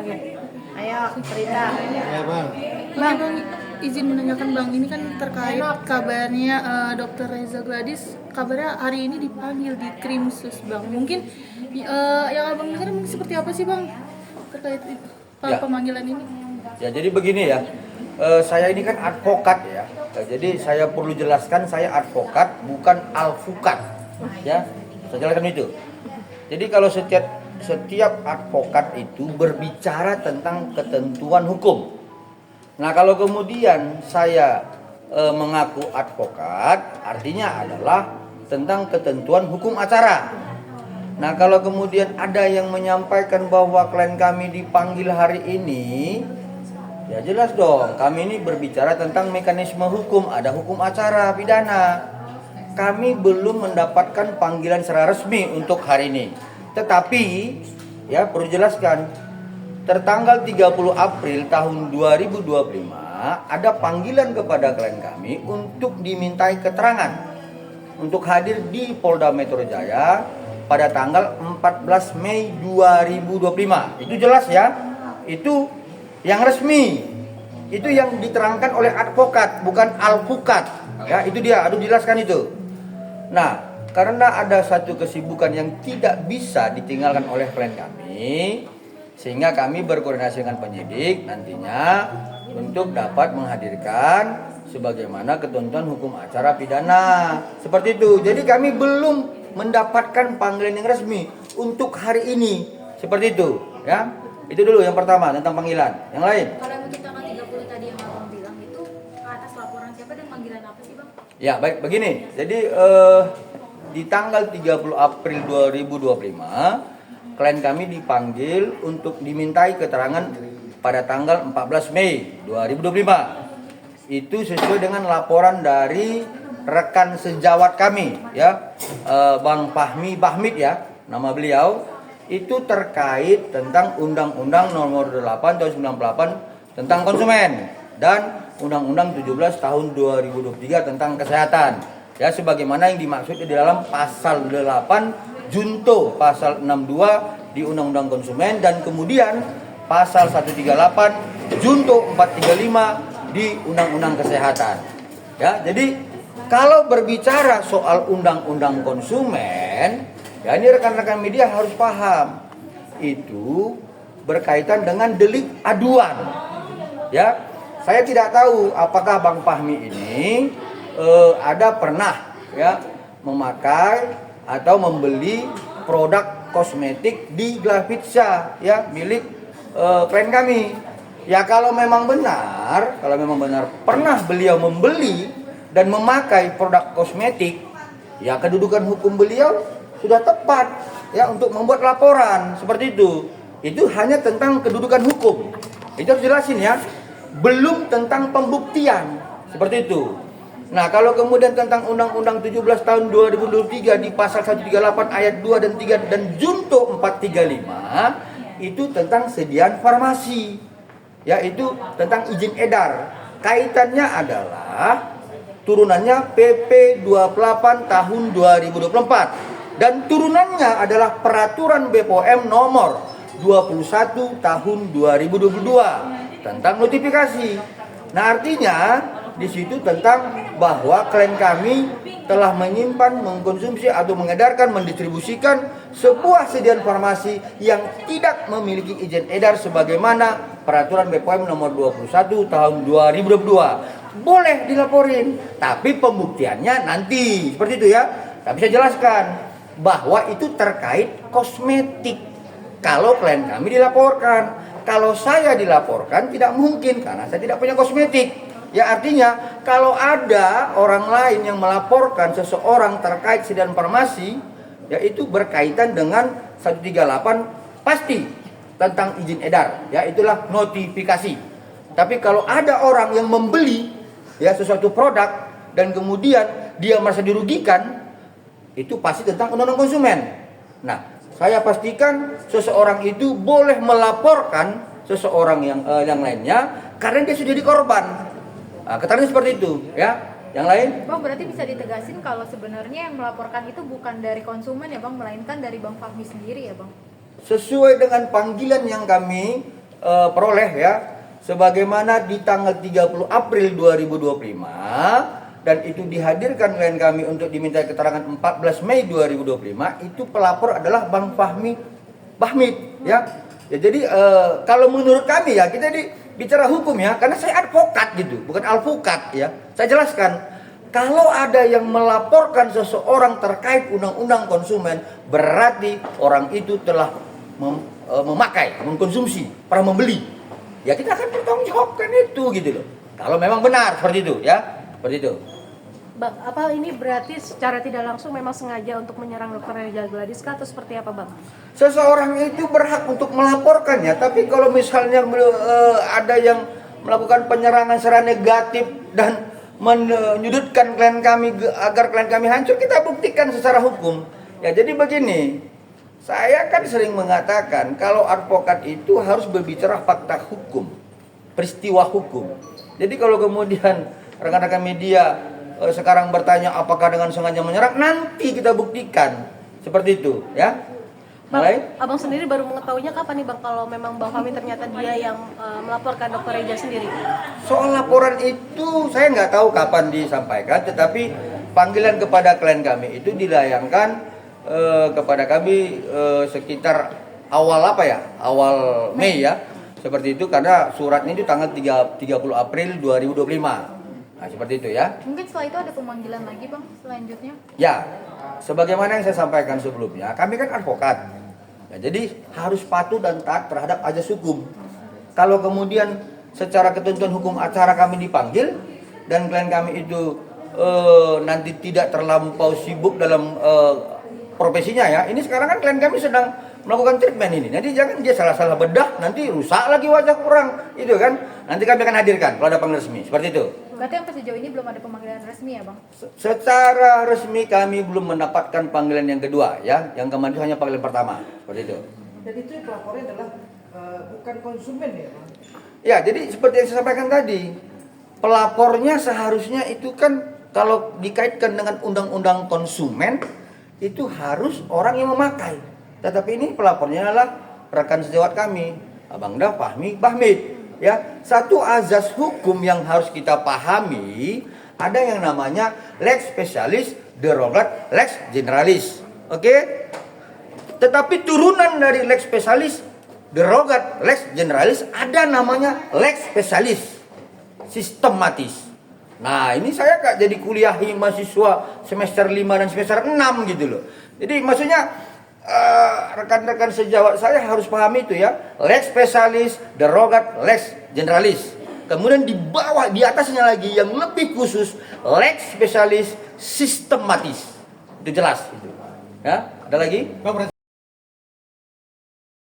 Oke. Ayo, cerita. Ya bang. Bang, izin menanyakan Bang, ini kan terkait kabarnya Dr. Reza Gladys, kabarnya hari ini dipanggil di Krimsus Bang. Mungkin yang Abang dengar mungkin seperti apa sih Bang terkait Ya. pemanggilan ini? Ya jadi begini ya, saya ini kan advokat ya. Jadi saya perlu jelaskan saya advokat bukan alpukat ya. Saya jelaskan itu. Jadi kalau setiap advokat itu berbicara tentang ketentuan hukum. Nah kalau kemudian saya mengaku advokat, artinya adalah tentang ketentuan hukum acara. Nah kalau kemudian ada yang menyampaikan bahwa klien kami dipanggil hari ini, ya jelas dong, kami ini berbicara tentang mekanisme hukum, ada hukum acara pidana. Kami belum mendapatkan panggilan secara resmi untuk hari ini. Tetapi, ya perlu jelaskan, tertanggal 30 April tahun 2025 ada panggilan kepada klien kami untuk dimintai keterangan untuk hadir di Polda Metro Jaya pada tanggal 14 Mei 2025. Itu jelas ya. Itu yang resmi. Itu yang diterangkan oleh advokat, bukan alpukat. Ya, itu dia, aduh jelaskan itu. Nah, karena ada satu kesibukan yang tidak bisa ditinggalkan oleh klien kami, sehingga kami berkoordinasi dengan penyidik nantinya untuk dapat menghadirkan sebagaimana ketentuan hukum acara pidana. Seperti itu. Jadi kami belum mendapatkan panggilan yang resmi untuk hari ini. Seperti itu, ya. Itu dulu yang pertama tentang panggilan. Yang lain? Kalau yang untuk tanggal 30 tadi yang Abang bilang itu ke atas laporan siapa dan panggilan apa sih Bang? Ya, baik begini. Jadi di tanggal 30 April 2025 klien kami dipanggil untuk dimintai keterangan pada tanggal 14 Mei 2025. Itu sesuai dengan laporan dari rekan sejawat kami ya, Bang Fahmi Bahmid ya, nama beliau. Itu terkait tentang Undang-Undang Nomor 8 Tahun 98 tentang konsumen dan Undang-Undang 17 Tahun 2023 tentang kesehatan. Ya sebagaimana yang dimaksud di dalam pasal 8 junto pasal 62 di Undang-Undang Konsumen dan kemudian pasal 138 junto 435 di Undang-Undang Kesehatan. Ya, jadi kalau berbicara soal Undang-Undang Konsumen, ya ini rekan-rekan media harus paham. Itu berkaitan dengan delik aduan. Ya, saya tidak tahu apakah Bang Fahmi ini ada pernah ya memakai atau membeli produk kosmetik di Glavitsa ya milik klien kami. Ya kalau memang benar pernah beliau membeli dan memakai produk kosmetik, ya kedudukan hukum beliau sudah tepat ya untuk membuat laporan seperti itu. Itu hanya tentang kedudukan hukum. Itu harus jelasin ya. Belum tentang pembuktian seperti itu. Nah, kalau kemudian tentang Undang-Undang 17 tahun 2023 di pasal 138 ayat 2 dan 3 dan junto 435 itu tentang sediaan farmasi. Yaitu tentang izin edar. Kaitannya adalah turunannya PP 28 tahun 2024 dan turunannya adalah peraturan BPOM nomor 21 tahun 2022 tentang notifikasi. Nah, artinya di situ tentang bahwa klien kami telah menyimpan, mengkonsumsi atau mengedarkan, mendistribusikan sebuah sediaan farmasi yang tidak memiliki izin edar sebagaimana peraturan BPOM nomor 21 tahun 2022. Boleh dilaporin, tapi pembuktiannya nanti. Seperti itu ya. Tapi saya jelaskan bahwa itu terkait kosmetik. Kalau klien kami dilaporkan, kalau saya dilaporkan tidak mungkin karena saya tidak punya kosmetik. Ya artinya kalau ada orang lain yang melaporkan seseorang terkait sediaan farmasi, yaitu berkaitan dengan 138 pasti tentang izin edar, ya itulah notifikasi. Tapi kalau ada orang yang membeli ya sesuatu produk dan kemudian dia merasa dirugikan, itu pasti tentang undang-undang konsumen. Nah, saya pastikan seseorang itu boleh melaporkan seseorang yang lainnya karena dia sudah jadi korban. Nah, keterangan seperti itu, ya. Yang lain? Bang, berarti bisa ditegasin kalau sebenarnya yang melaporkan itu bukan dari konsumen ya Bang, melainkan dari Bang Fahmi sendiri ya Bang? Sesuai dengan panggilan yang kami peroleh ya, sebagaimana di tanggal 30 April 2025 dan itu dihadirkan klien kami untuk diminta keterangan 14 Mei 2025, itu pelapor adalah Bang Fahmi Bahmid ya. Ya jadi kalau menurut kami ya, kita bicara hukum ya, karena saya advokat gitu, bukan alpukat ya. Saya jelaskan, kalau ada yang melaporkan seseorang terkait undang-undang konsumen, berarti orang itu telah memakai, mengkonsumsi, pernah membeli. Ya kita akan bertanggungjawabkan itu gitu loh. Kalau memang benar seperti itu ya, seperti itu. Bang, apa ini berarti secara tidak langsung memang sengaja untuk menyerang Dr. Reza Gladys atau seperti apa, Bang? Seseorang itu berhak untuk melaporkannya, tapi kalau misalnya ada yang melakukan penyerangan secara negatif dan menyudutkan klien kami agar klien kami hancur, kita buktikan secara hukum. Ya jadi begini, saya kan sering mengatakan kalau advokat itu harus berbicara fakta hukum, peristiwa hukum. Jadi kalau kemudian rekan-rekan media sekarang bertanya apakah dengan sengaja menyerang, nanti kita buktikan seperti itu ya. Mulai? Abang sendiri baru mengetahuinya kapan nih, Bang, kalau memang Bang Fahmi ternyata dia yang melaporkan Dr. Reza sendiri? Soal laporan itu saya nggak tahu kapan disampaikan, tetapi panggilan kepada klien kami itu dilayangkan kepada kami sekitar awal awal Mei ya, seperti itu, karena suratnya itu tanggal 30 April 2025. Nah, seperti itu ya. Mungkin setelah itu ada pemanggilan lagi, Bang, selanjutnya? Ya, sebagaimana yang saya sampaikan sebelumnya, kami kan advokat. Ya, jadi harus patuh dan taat terhadap azas hukum. Kalau kemudian secara ketentuan hukum acara kami dipanggil dan klien kami itu nanti tidak terlampau sibuk dalam profesinya ya. Ini sekarang kan klien kami sedang melakukan treatment ini. Nanti jangan dia salah-salah bedah, nanti rusak lagi wajah orang, itu kan. Nanti kami akan hadirkan kalau ada panggilan resmi, seperti itu. Berarti sampai sejauh ini belum ada pemanggilan resmi ya, Bang? Secara resmi kami belum mendapatkan panggilan yang kedua ya. Yang kemarin itu hanya panggilan pertama, seperti itu. Dan itu pelapornya adalah bukan konsumen ya, Bang? Ya, jadi seperti yang saya sampaikan tadi, pelapornya seharusnya itu kan kalau dikaitkan dengan undang-undang konsumen itu harus orang yang memakai. Tetapi ini pelapornya adalah rekan sejawat kami, Abang Da Fahmi Bahmid. Ya, satu azas hukum yang harus kita pahami, ada yang namanya lex specialis, derogat, lex generalis. Oke? Tetapi turunan dari lex specialis, derogat, lex generalis, ada namanya lex specialis, sistematis. Nah, ini saya gak jadi kuliahi mahasiswa semester 5 dan semester 6 gitu loh. Jadi maksudnya rekan-rekan sejawat saya harus pahami itu ya, lex specialis, derogat, lex generalis. Kemudian di bawah, di atasnya lagi yang lebih khusus, lex specialis, sistematis. Itu jelas itu. Ya, ada lagi?